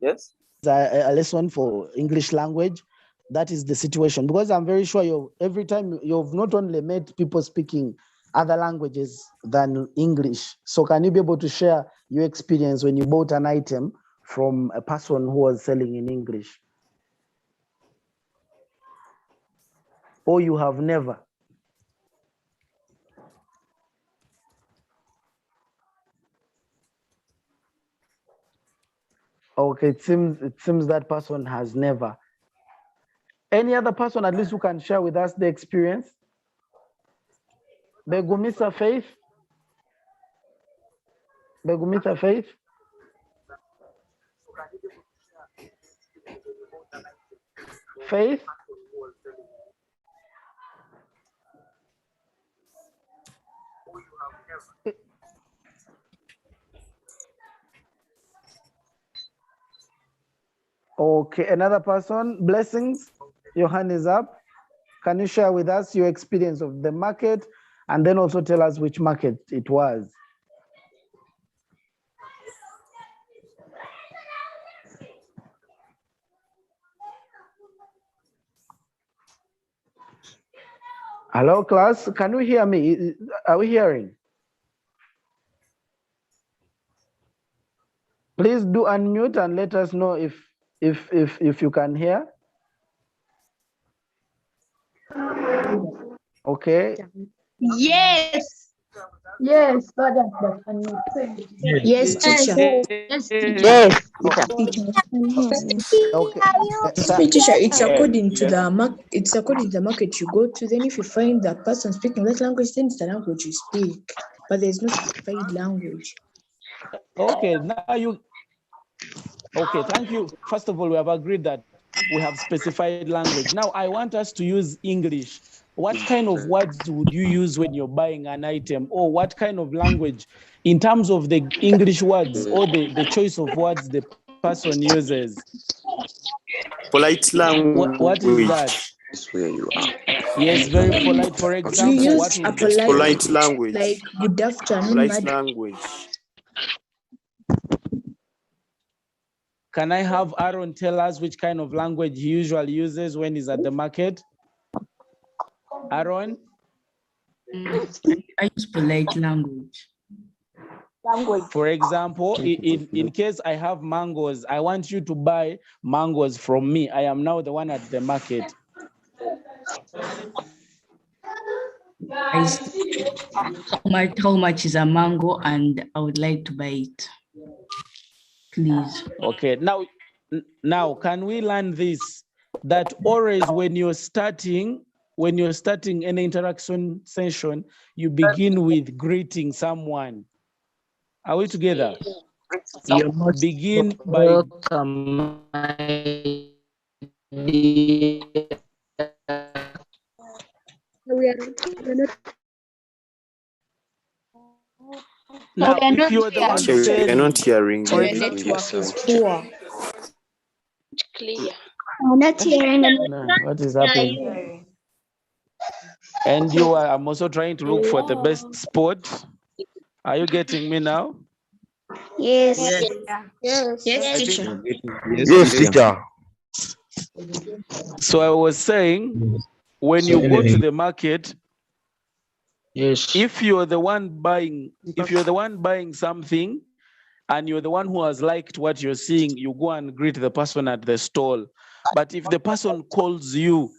Yes. A lesson for English language. That is the situation, because I'm very sure every time you've not only met people speaking other languages than English. So can you be able to share your experience when you bought an item from a person who was selling in English? Or you have never? Okay, it seems that person has never. Any other person at least who can share with us the experience? Begumisa Faith? Begumisa Faith? Faith? Okay, another person, Blessings, your hand is up. Can you share with us your experience of the market and then also tell us which market it was? Hello, class, can you hear me? Are we hearing? Please do unmute and let us know if you can hear. Okay. Yes. Yes, Father. Yes, teacher. Yes, teacher. Yes. Okay. Teacher, it's according to the market. It's according to the market you go to. Then, if you find that person speaking that language, then it's the language you speak. But there's no specified language. Okay, now you. Okay, thank you. First of all, we have agreed that we have specified language. Now, I want us to use English. What kind of words would you use when you're buying an item, or what kind of language in terms of the English words or the choice of words the person uses? Polite language. What is that? Where you are. Yes, very polite. For example, you use what a would polite language. Like good afternoon, Polite language. Can I have Aaron tell us which kind of language he usually uses when he's at the market? Aaron? I use polite language. For example, in case I have mangoes, I want you to buy mangoes from me. I am now the one at the market. How much is a mango, and I would like to buy it. Please. Okay, now can we learn this? That always when you're starting an interaction session, you begin with greeting someone. Are we together? You must begin by welcome, now, if you're the one You're not hearing. for Your example, network is poor. Clear. I'm not hearing. No, what is happening? And I'm also trying to look for the best spot. Are you getting me now? Yes. Yes. Yes, teacher. Yes, teacher. So I was saying, when you go to the market, yes, if you're the one buying something and you're the one who has liked what you're seeing, you go and greet the person at the stall. But if the person calls you,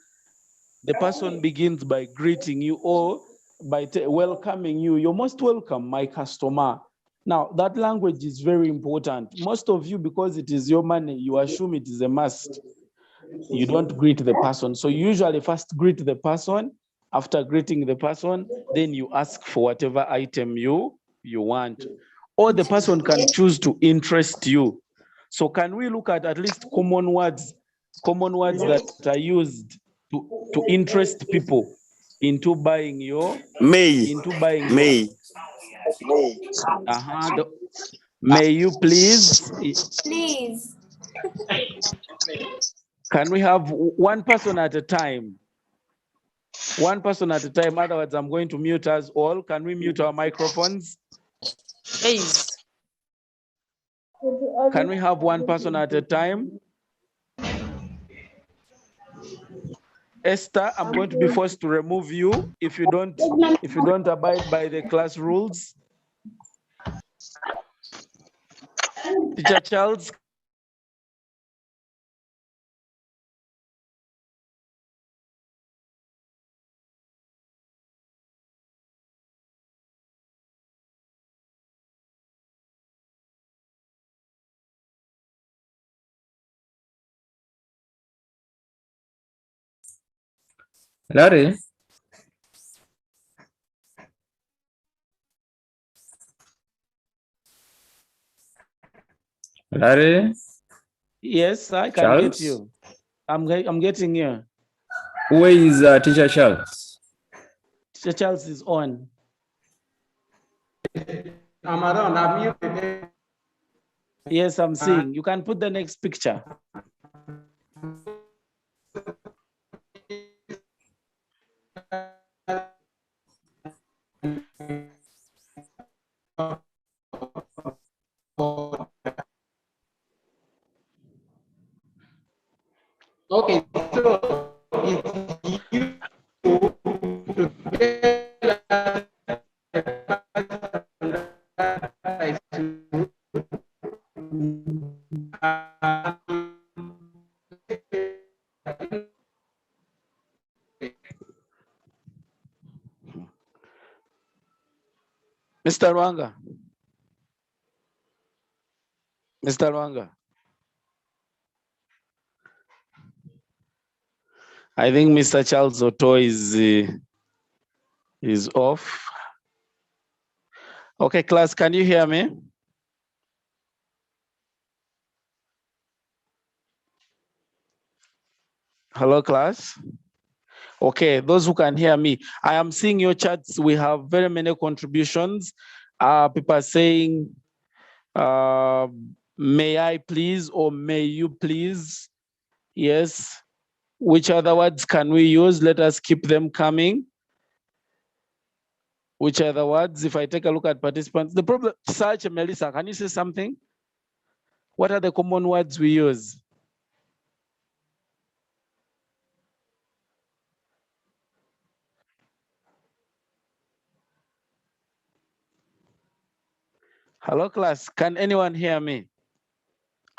the person begins by greeting you or by welcoming you. You're most welcome, my customer. Now, that language is very important. Most of you, because it is your money, you assume it is a must. You don't greet the person. So you usually first greet the person. After greeting the person, then you ask for whatever item you want. Or the person can choose to interest you. So can we look at least common words that are used to interest people into buying your May. May you please? Please. Can we have one person at a time? One person at a time, otherwise I'm going to mute us all. Can we mute our microphones? Please. Can we have one person at a time? Esther, I'm going to be forced to remove you if you don't abide by the class rules. Teacher Charles. Larry? Larry? Yes, I can Charles? get you. I'm getting you. Where is Teacher Charles? Teacher Charles is on. I'm around. I'm muted. Yes, I'm seeing. You can put the next picture. Okay, so it's you Mr. Rwanga. Mr. Rwanga. I think Mr. Charles Otto is off. Okay, class, can you hear me? Hello, class. Okay, those who can hear me, I am seeing your chats. We have very many contributions. People are saying, may I please, or may you please? Yes. Which other words can we use? Let us keep them coming. Which other words? If I take a look at participants, the problem, Search, Melissa, can you say something? What are the common words we use? Hello, class. Can anyone hear me?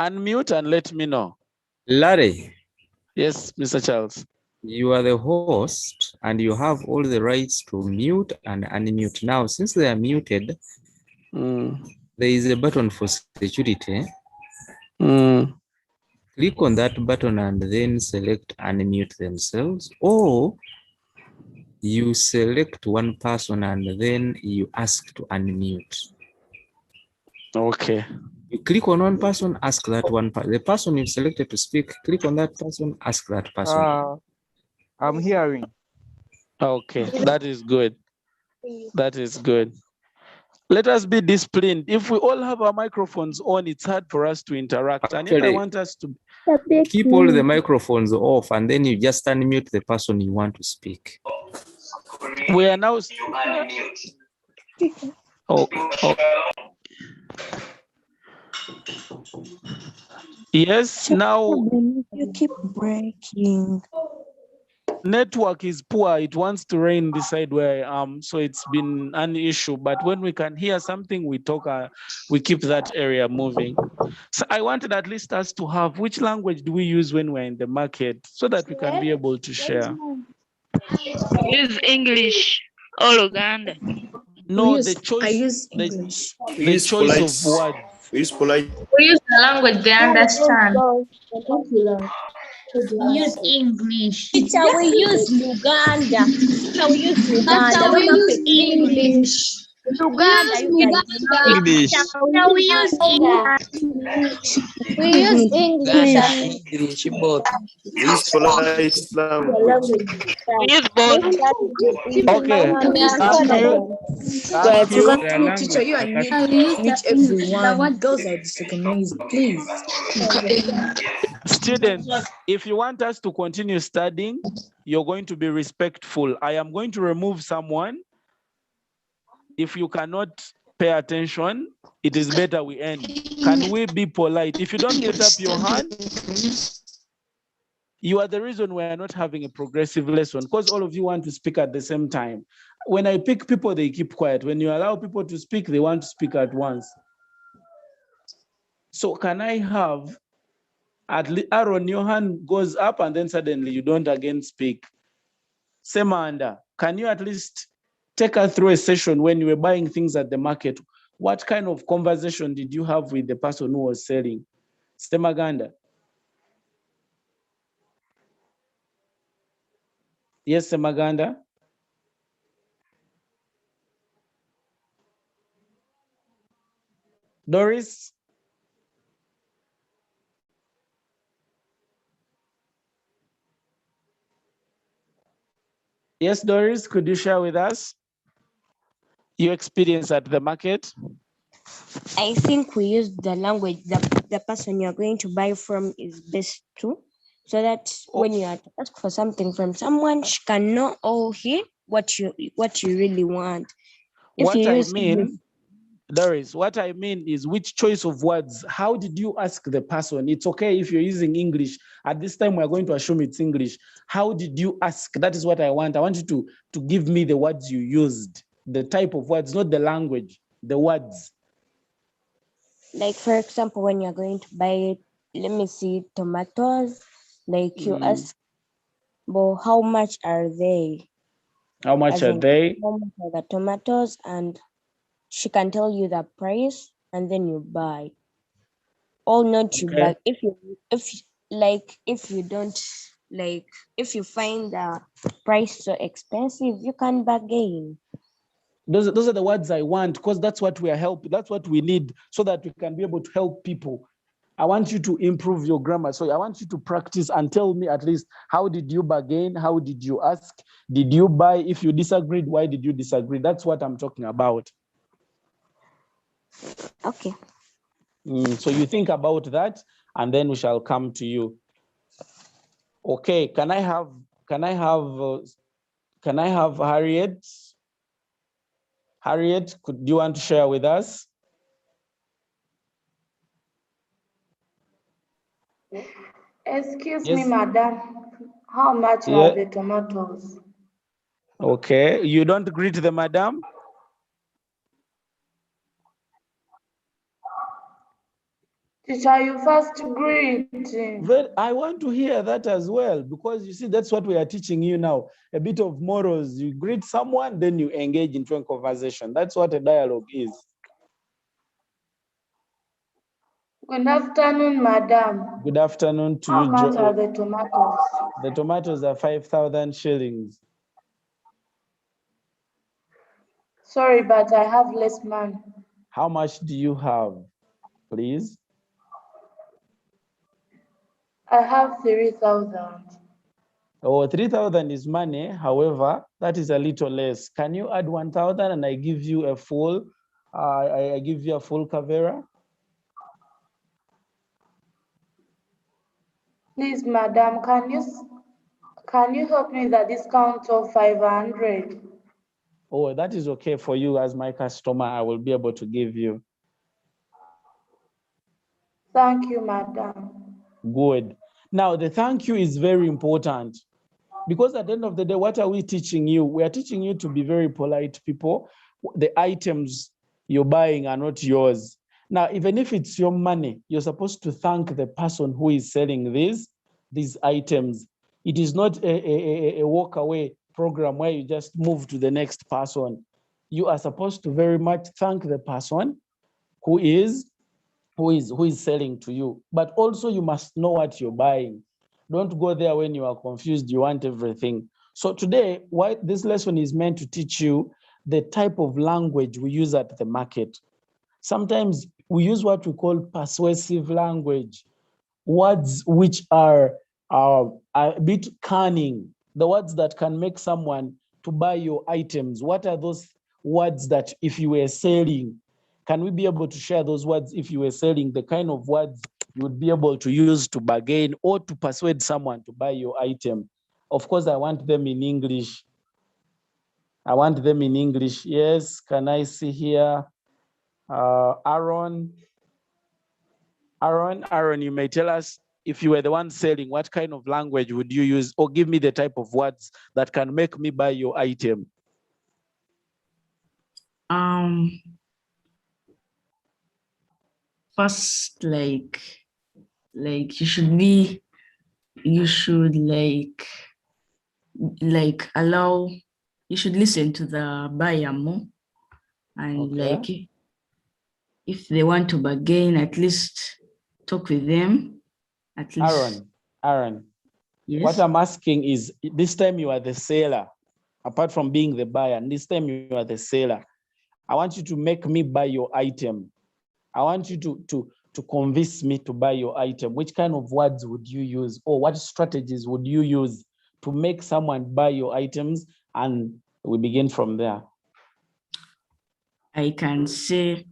Unmute and let me know. Larry. Yes, Mr. Charles. You are the host and you have all the rights to mute and unmute. Now, since they are muted, there is a button for security. Click on that button and then select unmute themselves, or you select one person and then you ask to unmute. Okay. You click on one person, ask that one person. The person you've selected to speak, click on that person, ask that person. I'm hearing. Okay, that is good. That is good. Let us be disciplined. If we all have our microphones on, it's hard for us to interact. And if I want us to keep all the microphones off and then you just unmute the person you want to speak. We are now. Oh. Yes, now you keep breaking. Network is poor. It wants to rain this side where I am, so it's been an issue. But when we can hear something, we talk. We keep that area moving. So I wanted at least us to have, which language do we use when we're in the market, so that we can be able to share. Use English or Uganda. No, the choice. I use English. The choice of words. We use polite. We use the language they understand. We use English. Teacher, we use Uganda. Teacher, we use Uganda. We use English. Uganda. English. We use English. We use English. English both. We use polite language. We use both. Okay. You can unmute teacher, you unmute everyone. Girls are disorganized, please. Students, if you want us to continue studying, you're going to be respectful. I am going to remove someone. If you cannot pay attention. It is better we end. Can we be polite? If you don't get up your hand, you are the reason we are not having a progressive lesson, because all of you want to speak at the same time. When I pick people, they keep quiet. When you allow people to speak, they want to speak at once. So can I have at least Aaron, your hand goes up and then suddenly you don't again speak. Semanda, can you at least take us through a session when you were buying things at the market? What kind of conversation did you have with the person who was selling? Semaganda. Yes, Semaganda. Doris? Yes, Doris, could you share with us your experience at the market? I think we use the language that the person you're going to buy from is best to, so that when you are to ask for something from someone, she can know or hear what you really want. If you What I use mean, Doris, what I mean is which choice of words, how did you ask the person? It's okay if you're using English. At this time, we're going to assume it's English. How did you ask? That is what I want. I want you to give me the words you used, the type of words, not the language, the words. like, for example, when you're going to buy, let me see, tomatoes, like you ask, well, how much are they? How much As are in, they? how much are the tomatoes? And she can tell you the price, and then you buy. Or not you Okay. buy. If you don't, like, if you find the price so expensive, you can bargain. Those are the words I want, because that's what we are helping. That's what we need so that we can be able to help people. I want you to improve your grammar. So I want you to practice and tell me at least, how did you bargain? How did you ask? Did you buy? If you disagreed, why did you disagree? That's what I'm talking about. Okay. So you think about that, and then we shall come to you. Okay, can I have Harriet? Harriet, do you want to share with us? Excuse Yes. me, madam. How much Yeah. are the tomatoes? Okay, you don't greet the madam? Teacher, you first greet. Well, I want to hear that as well, because you see, that's what we are teaching you now. A bit of morals. You greet someone, then you engage into a conversation. That's what a dialogue is. Good afternoon, madam. Good afternoon to How you, much are Joe. the tomatoes? The tomatoes are 5,000 shillings. Sorry, but I have less money. How much do you have, please? I have 3,000. Oh, 3,000 is money. However, that is a little less. Can you add 1,000 and I give you a full, I give you a full Kavera? Please, madam, can you help me with a discount of 500? Oh, that is okay for you as my customer. I will be able to give you. Thank you, madam. Good. Now, the thank you is very important, because at the end of the day, what are we teaching you? We are teaching you to be very polite people. The items you're buying are not yours. Now, even if it's your money, you're supposed to thank the person who is selling these items. It is not a walk away program where you just move to the next person. You are supposed to very much thank the person who is selling to you. But also you must know what you're buying. Don't go there when you are confused, you want everything. So today, what this lesson is meant to teach you the type of language we use at the market. Sometimes we use what we call persuasive language, words which are a bit cunning, the words that can make someone to buy your items. What are those words that if you were selling, can we be able to share those words if you were selling, the kind of words you would be able to use to bargain or to persuade someone to buy your item? Of course, I want them in English. I want them in English. Yes, can I see here? Aaron, you may tell us, if you were the one selling, what kind of language would you use, or give me the type of words that can make me buy your item? First, like you should allow, you should listen to the buyer more, and like if they want to bargain, at least talk with them. At least. Aaron, yes. What I'm asking is, this time you are the seller, apart from being the buyer, and this time you are the seller. I want you to make me buy your item. I want you to convince me to buy your item. Which kind of words would you use, or what strategies would you use to make someone buy your items? And we begin from there. I can say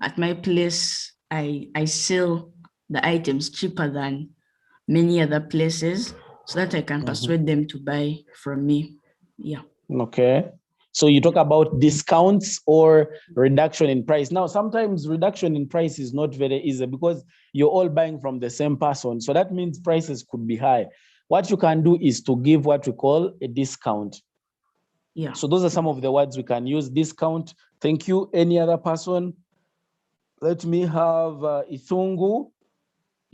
at my place, I sell the items cheaper than many other places, so that I can persuade them to buy from me. Yeah. Okay. So you talk about discounts or reduction in price. Now, sometimes reduction in price is not very easy because you're all buying from the same person. So that means prices could be high. What you can do is to give what we call a discount. Yeah. So those are some of the words we can use. Discount. Thank you. Any other person? Let me have Ithungu.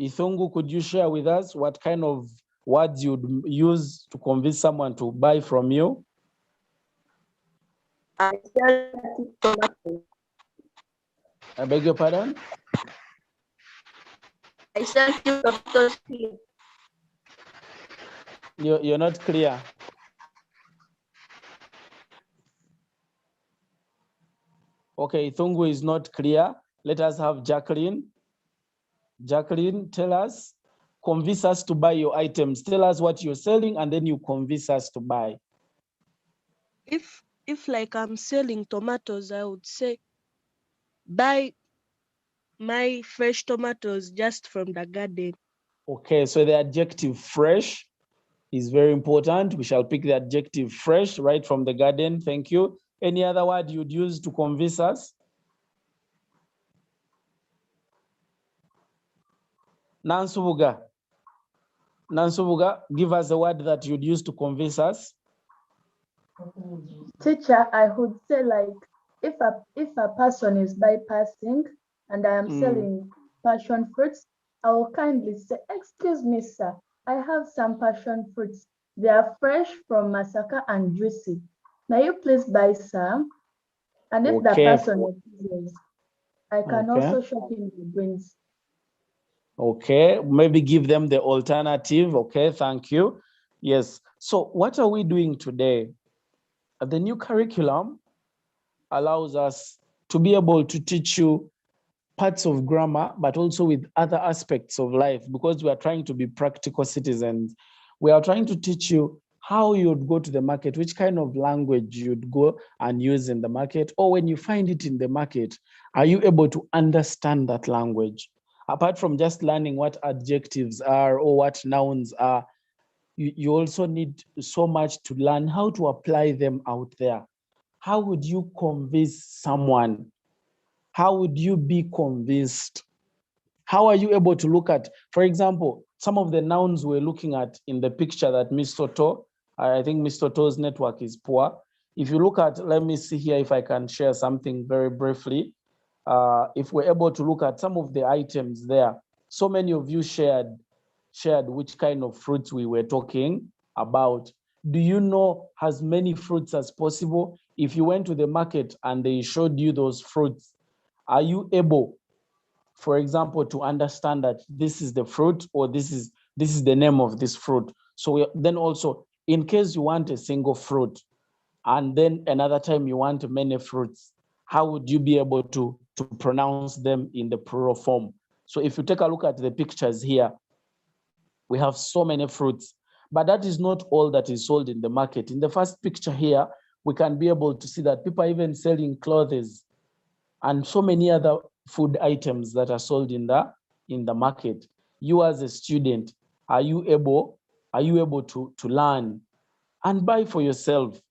Ithungu, could you share with us what kind of words you'd use to convince someone to buy from you? I sell tomatoes. I beg your pardon? I sell tomatoes here. You're not clear. Okay, Thungu is not clear. Let us have Jacqueline. Jacqueline, tell us, convince us to buy your items. Tell us what you're selling, and then you convince us to buy. If like I'm selling tomatoes, I would say, buy my fresh tomatoes just from the garden. Okay, so the adjective fresh is very important. We shall pick the adjective fresh right from the garden. Thank you. Any other word you'd use to convince us? Nansubuga. Nansubuga, give us a word that you'd use to convince us. Teacher, I would say, like, if a person is bypassing and I am selling passion fruits, I will kindly say, excuse me, sir, I have some passion fruits. They are fresh from Masaka and juicy. May you please buy some? And if the person refuses, I can also show him the greens. Okay, maybe give them the alternative. Okay, thank you. Yes, so what are we doing today? The new curriculum allows us to be able to teach you parts of grammar, but also with other aspects of life, because we are trying to be practical citizens. We are trying to teach you how you'd go to the market, which kind of language you'd go and use in the market, or when you find it in the market, are you able to understand that language? Apart from just learning what adjectives are or what nouns are, you also need so much to learn how to apply them out there. How would you convince someone? How would you be convinced? How are you able to look at, for example, some of the nouns we're looking at in the picture that Mr. To, I think Mr. To's network is poor. If you look at, let me see here if I can share something very briefly. If we're able to look at some of the items there, so many of you shared which kind of fruits we were talking about. Do you know as many fruits as possible? If you went to the market and they showed you those fruits, are you able, for example, to understand that this is the fruit, or this is the name of this fruit? So then also, in case you want a single fruit and then another time you want many fruits, how would you be able to pronounce them in the plural form? So if you take a look at the pictures here, we have so many fruits, but that is not all that is sold in the market. In the first picture here, we can be able to see that people are even selling clothes and so many other food items that are sold in the market. You as a student, are you able to learn and buy for yourself,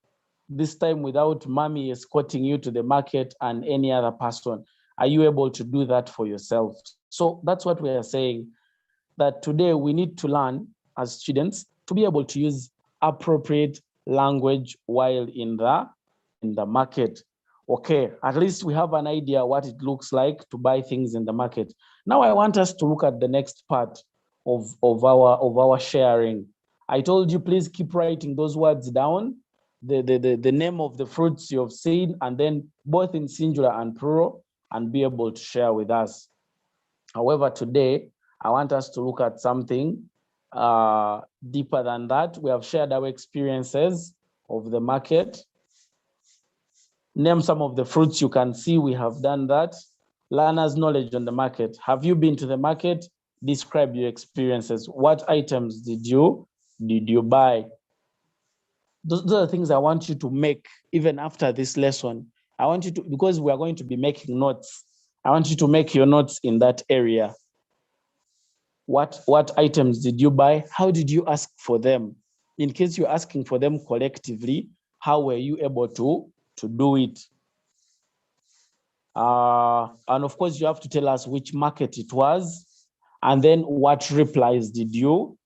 this time without mommy escorting you to the market and any other person? Are you able to do that for yourself? So that's what we are saying, that today we need to learn as students to be able to use appropriate language while in the market. Okay, at least we have an idea what it looks like to buy things in the market. Now I want us to look at the next part of our sharing. I told you, please keep writing those words down, the name of the fruits you've seen, and then both in singular and plural, and be able to share with us. However, today, I want us to look at something deeper than that. We have shared our experiences of the market. Name some of the fruits you can see. We have done that. Learners' knowledge on the market. Have you been to the market? Describe your experiences. What items did you buy? Those are the things I want you to make even after this lesson. I want you to, because we are going to be making notes, I want you to make your notes in that area. What items did you buy? How did you ask for them? In case you're asking for them collectively, how were you able to do it? And of course, you have to tell us which market it was, and then what replies did you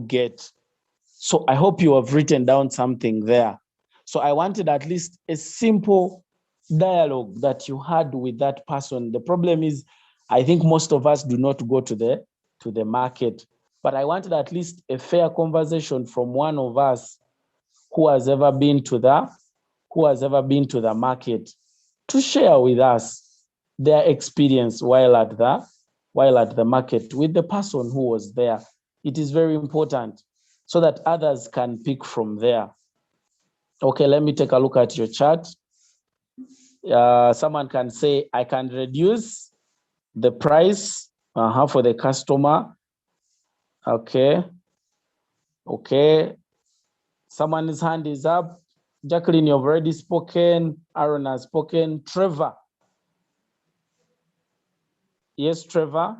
get? So I hope you have written down something there. So I wanted at least a simple dialogue that you had with that person. The problem is, I think most of us do not go to the market, but I wanted at least a fair conversation from one of us who has ever been to the market to share with us their experience while at the market with the person who was there. It is very important so that others can pick from there. Okay, let me take a look at your chart. Someone can say, I can reduce the price for the customer. Okay. Someone's hand is up. Jacqueline, you've already spoken. Aaron has spoken. Trevor. Yes, Trevor.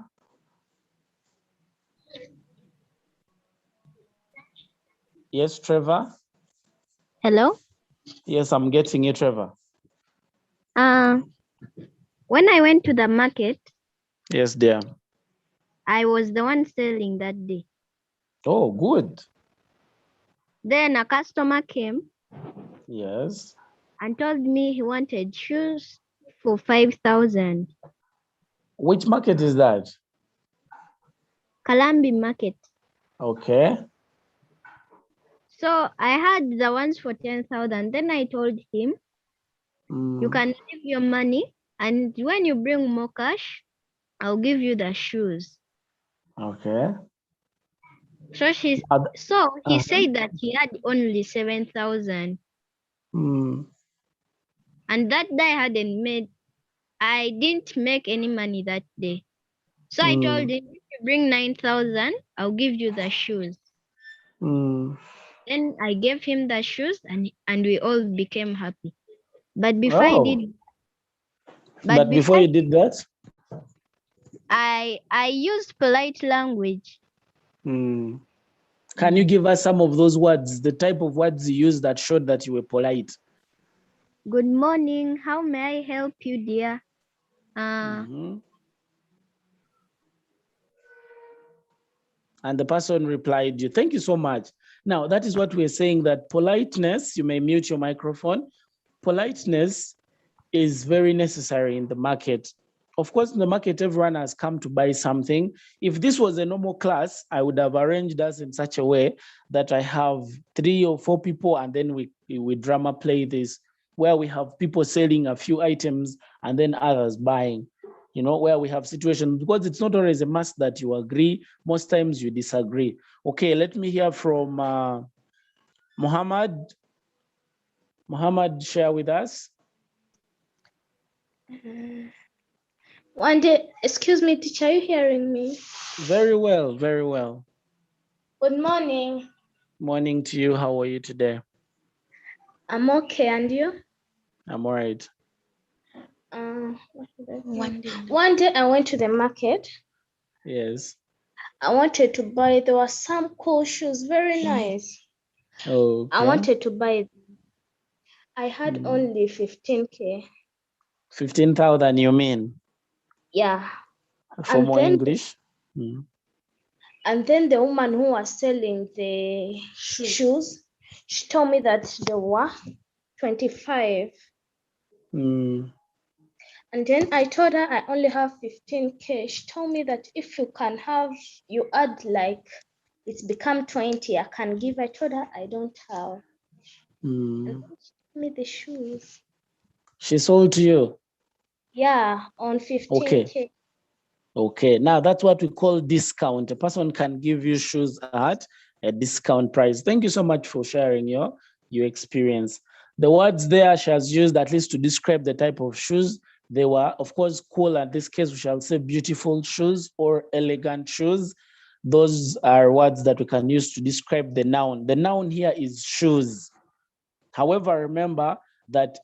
Yes, Trevor. Hello? Yes, I'm getting you, Trevor. When I went to the market, Yes, dear. I was the one selling that day. Oh, good. Then a customer came Yes. and told me he wanted shoes for 5,000. Which market is that? Kalambi market. Okay. So I had the ones for 10,000. Then I told him, you can leave your money, and when you bring more cash, I'll give you the shoes. Okay. So he said that he had only 7,000. And that day I didn't make any money that day. So I told him, if you bring 9,000, I'll give you the shoes. Then I gave him the shoes, and we all became happy. But before I did that, I used polite language. Can you give us some of those words, the type of words you used that showed that you were polite? Good morning. How may I help you, dear? And the person replied you. Thank you so much. Now, that is what we're saying, that politeness, you may mute your microphone. Politeness is very necessary in the market. Of course, in the market, everyone has come to buy something. If this was a normal class, I would have arranged us in such a way that I have 3 or 4 people, and then we drama play this, where we have people selling a few items and then others buying, where we have situations, because it's not always a must that you agree. Most times you disagree. Okay, let me hear from Muhammad. Muhammad, share with us. One day, excuse me, teacher, are you hearing me? Very well, very well. Good morning. Morning to you. How are you today? I'm okay, and you? I'm all right. One day I went to the market. Yes. I wanted to buy, there were some cool shoes, very nice. Okay. I wanted to buy them. I had only 15K. 15,000, you mean? Yeah. For And more then English? Mm. And then the woman who was selling the shoes, she told me that they were 25. Mm. And then I told her I only have 15K. She told me that if you can have, you add like, it's become 20, I can give. I told her I don't have. And Mm. then she told me the shoes. She sold to you? Yeah, on 15K. Okay, now that's what we call discount. A person can give you shoes at a discount price. Thank you so much for sharing your experience. The words there she has used at least to describe the type of shoes. They were, of course, cool. In this case, we shall say beautiful shoes or elegant shoes. Those are words that we can use to describe the noun. The noun here is shoes. However, remember that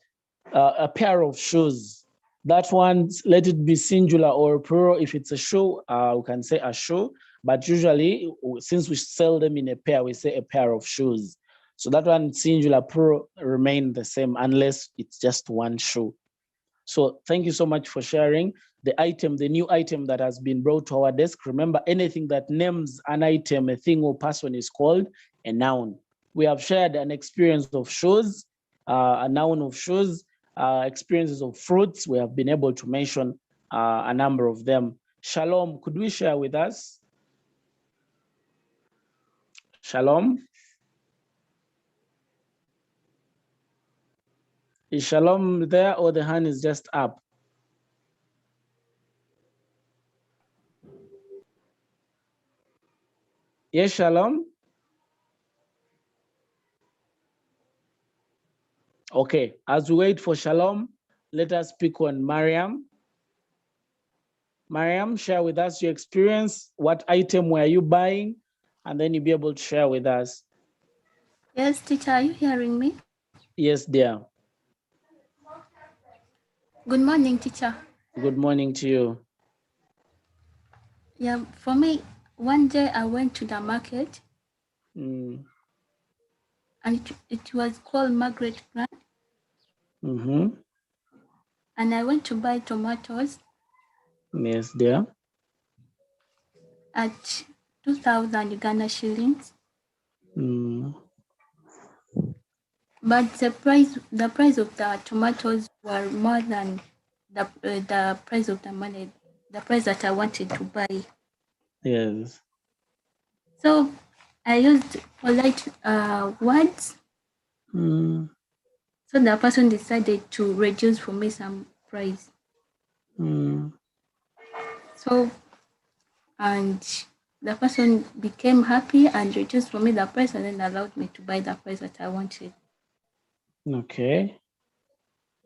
a pair of shoes, that one, let it be singular or plural. If it's a shoe, we can say a shoe, but usually since we sell them in a pair, we say a pair of shoes. So that one, singular, plural, remain the same unless it's just one shoe. So thank you so much for sharing the item, the new item that has been brought to our desk. Remember, anything that names an item, a thing or person is called a noun. We have shared an experience of shoes, a noun of shoes, experiences of fruits. We have been able to mention a number of them. Shalom, could we share with us? Shalom. Is Shalom there or the hand is just up? Yes, Shalom. Okay, as we wait for Shalom, let us pick on Mariam. Mariam, share with us your experience. What item were you buying? And then you'll be able to share with us. Yes, teacher, are you hearing me? Yes, dear. Good morning, teacher. Good morning to you. Yeah, for me, one day I went to the market Mm. and it was called Margaret Grant. Mm-hmm. And I went to buy tomatoes Yes, dear. at 2,000 Uganda shillings. Mm. But the price of the tomatoes were more than the price of the money, the price that I wanted to buy. Yes. So I used polite words. Mm. So the person decided to reduce for me some price. Mm. So, and the person became happy and reduced for me the price and then allowed me to buy the price that I wanted. Okay.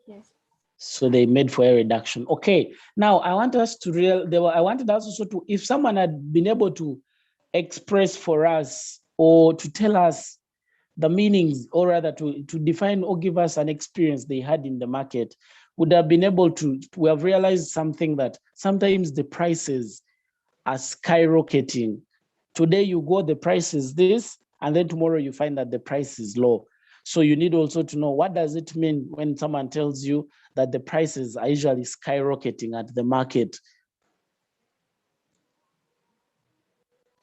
Yes. So they made for a reduction. Okay. Now I want us to I wanted us also to, if someone had been able to express for us or to tell us the meanings, or rather to define or give us an experience they had in the market, would have been able to, we have realized something, that sometimes the prices are skyrocketing. Today you go, the price is this, and then tomorrow you find that the price is low. So you need also to know, what does it mean when someone tells you that the prices are usually skyrocketing at the market?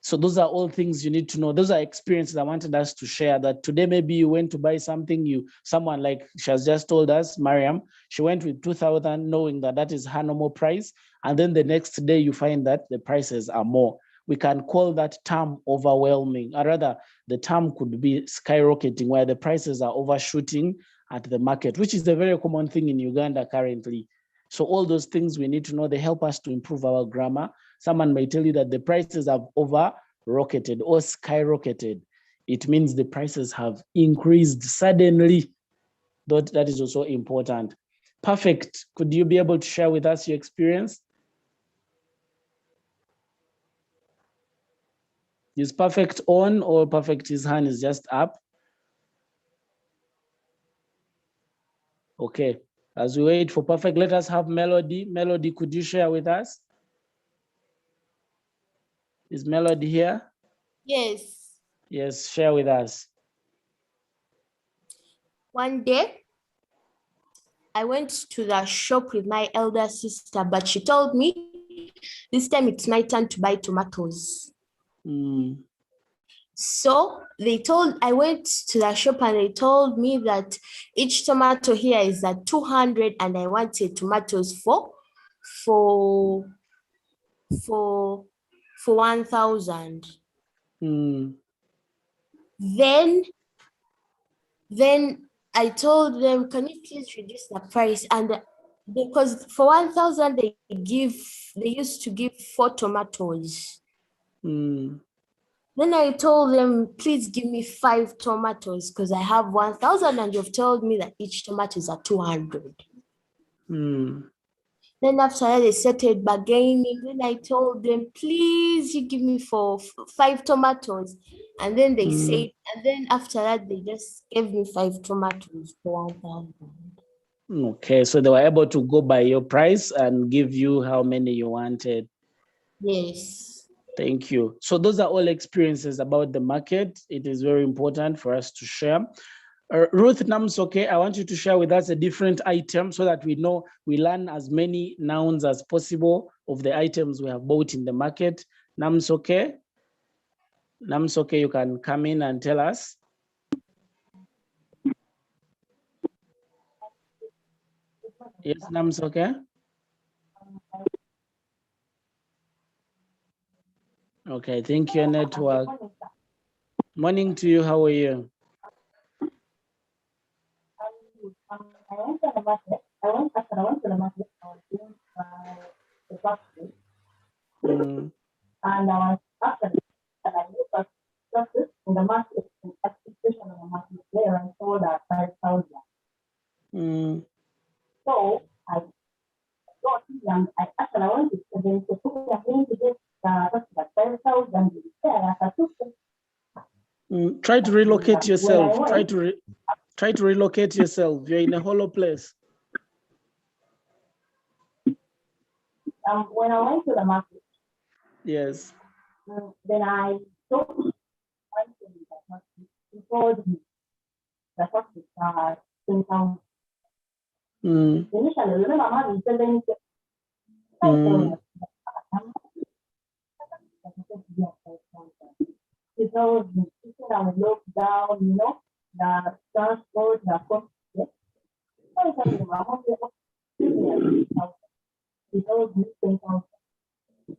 So those are all things you need to know. Those are experiences I wanted us to share, that today maybe you went to buy something, someone like she has just told us, Mariam, she went with 2,000 knowing that that is her normal price. And then the next day you find that the prices are more. We can call that term overwhelming, or rather the term could be skyrocketing, where the prices are overshooting at the market, which is a very common thing in Uganda currently. So all those things we need to know, they help us to improve our grammar. Someone may tell you that the prices have over-rocketed or skyrocketed. It means the prices have increased suddenly. That is also important. Perfect. Could you be able to share with us your experience? Is Perfect on, or Perfect, his hand is just up? Okay. As we wait for Perfect, let us have Melody. Melody, could you share with us? Is Melody here? Yes. Yes, share with us. One day, I went to the shop with my elder sister, but she told me this time it's my turn to buy tomatoes. So I went to the shop and they told me that each tomato here is at 200 and I wanted tomatoes for 1,000. Then I told them, can you please reduce the price? And because for 1,000 they used to give 4 tomatoes. Then I told them, please give me 5 tomatoes because I have 1,000 and you've told me that each tomato is at 200. Then after that, they started bargaining. Then I told them, please, you give me for 5 tomatoes. And then they said, and then after that, they just gave me 5 tomatoes for 1,000. Okay, so they were able to go by your price and give you how many you wanted. Yes. Thank you. So those are all experiences about the market. It is very important for us to share. Ruth Namsoke, I want you to share with us a different item so that we learn as many nouns as possible of the items we have bought in the market. Namsoke, you can come in and tell us. Yes, Namsoke. Okay, I think your network. Morning to you, how are you? I went to the market. I went to the market. I was doing the boxes. And I was after and I looked at boxes in the market, in exhibition in the market there and sold at 5,000. So I got and I wanted to then to put I'm going to get the 5,000 there at a Try to relocate yourself. Try to relocate yourself. You're in a hollow place. When I went to the market, yes, then I told him he told me the first is 10,000. Initially, remember, Mama, telling he told me, I would look down, the transport, the cost. He told me 10,000.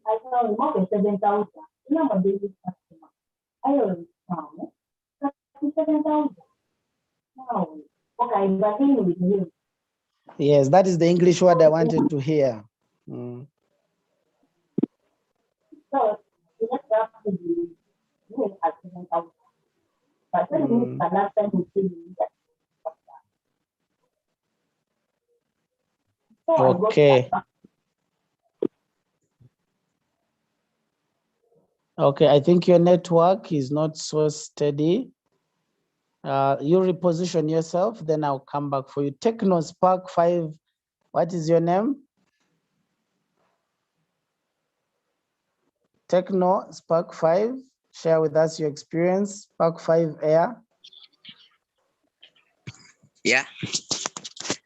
I told him, okay, 7,000. You know, my daily customer. I always found 7,000. No. Okay, but with you. Yes, that is the English word I wanted to hear. So, you just have to be doing at 7,000. But then the last time we see that. Okay. Okay, I think your network is not so steady. You reposition yourself, then I'll come back for you. Techno Spark 5, what is your name? Techno Spark 5, share with us your experience. Spark 5 Air. Yeah.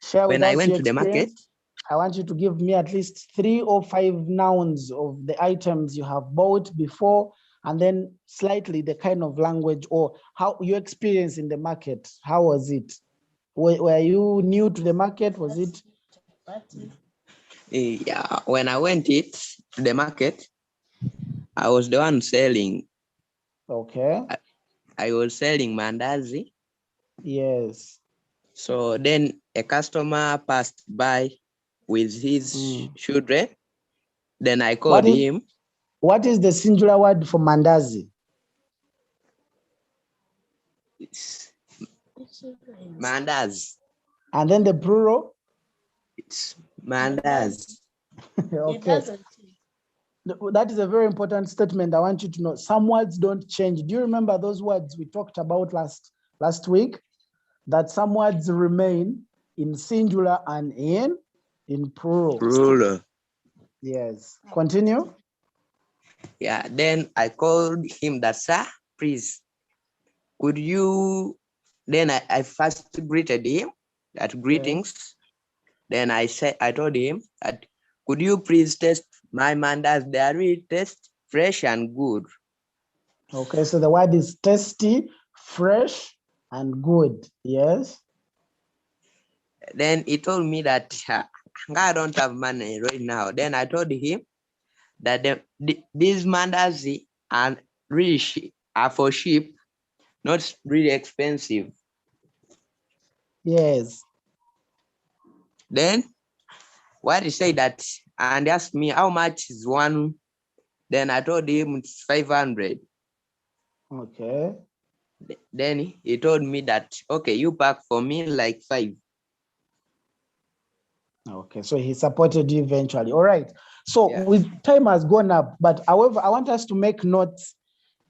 Share with when us I went your to the market, experience. I want you to give me at least 3 or 5 nouns of the items you have bought before, and then slightly the kind of language or how your experience in the market. How was it? Were you new to the market? Was it? yeah, when I went to the market, I was the one selling. Okay. I was selling mandazi. Yes. So then a customer passed by with his children. Then I called him. What is the singular word for mandazi? It's mandazi. And then the plural? It's mandazi. Okay. That is a very important statement. I want you to know. Some words don't change. Do you remember those words we talked about last week? That some words remain in singular and in plural. Plural. Yes. Continue. Yeah. Then I called him that, sir, please, could you? Then I first greeted him. That greetings. Then I told him that, could you please test my mandas? They are really fresh and good. Okay, so the word is tasty, fresh, and good. Yes. Then he told me that I don't have money right now. Then I told him that these mandas are really are for sheep, not really expensive. Yes. Then what he said that and asked me how much is one. Then I told him it's 500. Okay. Then he told me that, okay, you pack for me like 5. Okay, so he supported you eventually. All right. So with time has gone up, but however, I want us to make notes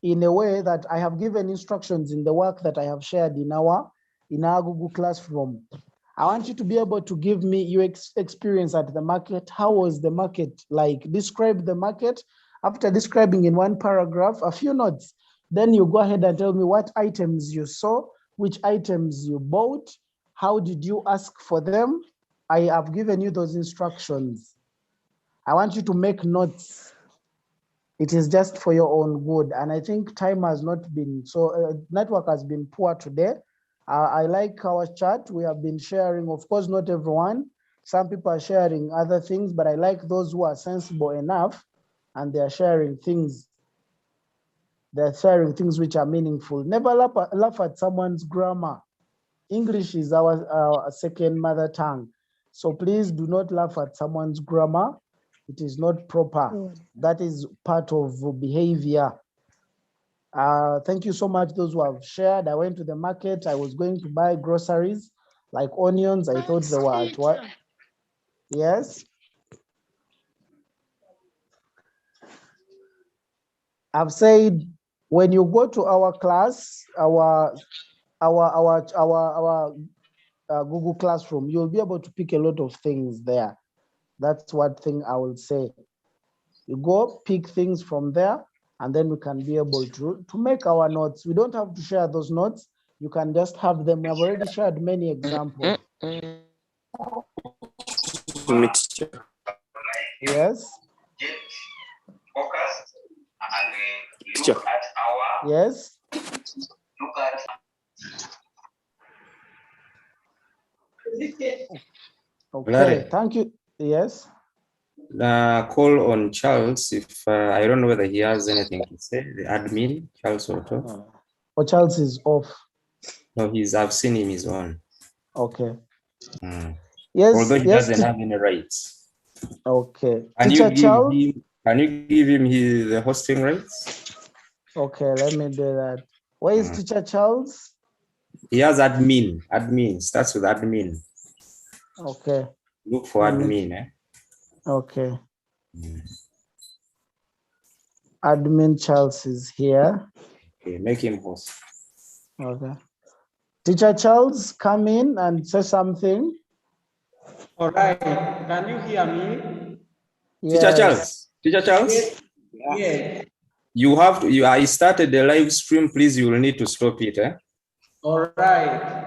in a way that I have given instructions in the work that I have shared in our Google Classroom. I want you to be able to give me your experience at the market. How was the market like? Describe the market. After describing in one paragraph, a few notes, then you go ahead and tell me what items you saw, which items you bought, how did you ask for them? I have given you those instructions. I want you to make notes. It is just for your own good. And I think time has not been, so network has been poor today. I like our chat. We have been sharing, of course, not everyone. Some people are sharing other things, but I like those who are sensible enough and they are sharing things. They're sharing things which are meaningful. Never laugh at someone's grammar. English is our second mother tongue. So please do not laugh at someone's grammar. It is not proper. That is part of behavior. Thank you so much, those who have shared. I went to the market. I was going to buy groceries like onions. I thought they were at what? Yes. I've said when you go to our class, our Google Classroom, you'll be able to pick a lot of things there. That's one thing I will say. You go pick things from there, and then we can be able to make our notes. We don't have to share those notes. You can just have them. We have already shared many examples. Yes. Yes. Okay, Larry. thank you. Yes. Call on Charles if I don't know whether he has anything to say. The admin, Charles Otto. Oh, Charles is off. No, I've seen him, he's on. Okay. Yes. Although he doesn't have any rights. Okay. Can Teacher you Charles? give him the hosting rights? Okay, let me do that. Where is Teacher Charles? He has admin. Admin starts with admin. Okay. Look for admin. Okay. Admin Charles is here. Okay, make him host. Okay. Teacher Charles, come in and say something. All right. Can you hear me? Yes. Teacher Charles. Yes. You have to. I started the live stream. Please, you will need to stop it. All right.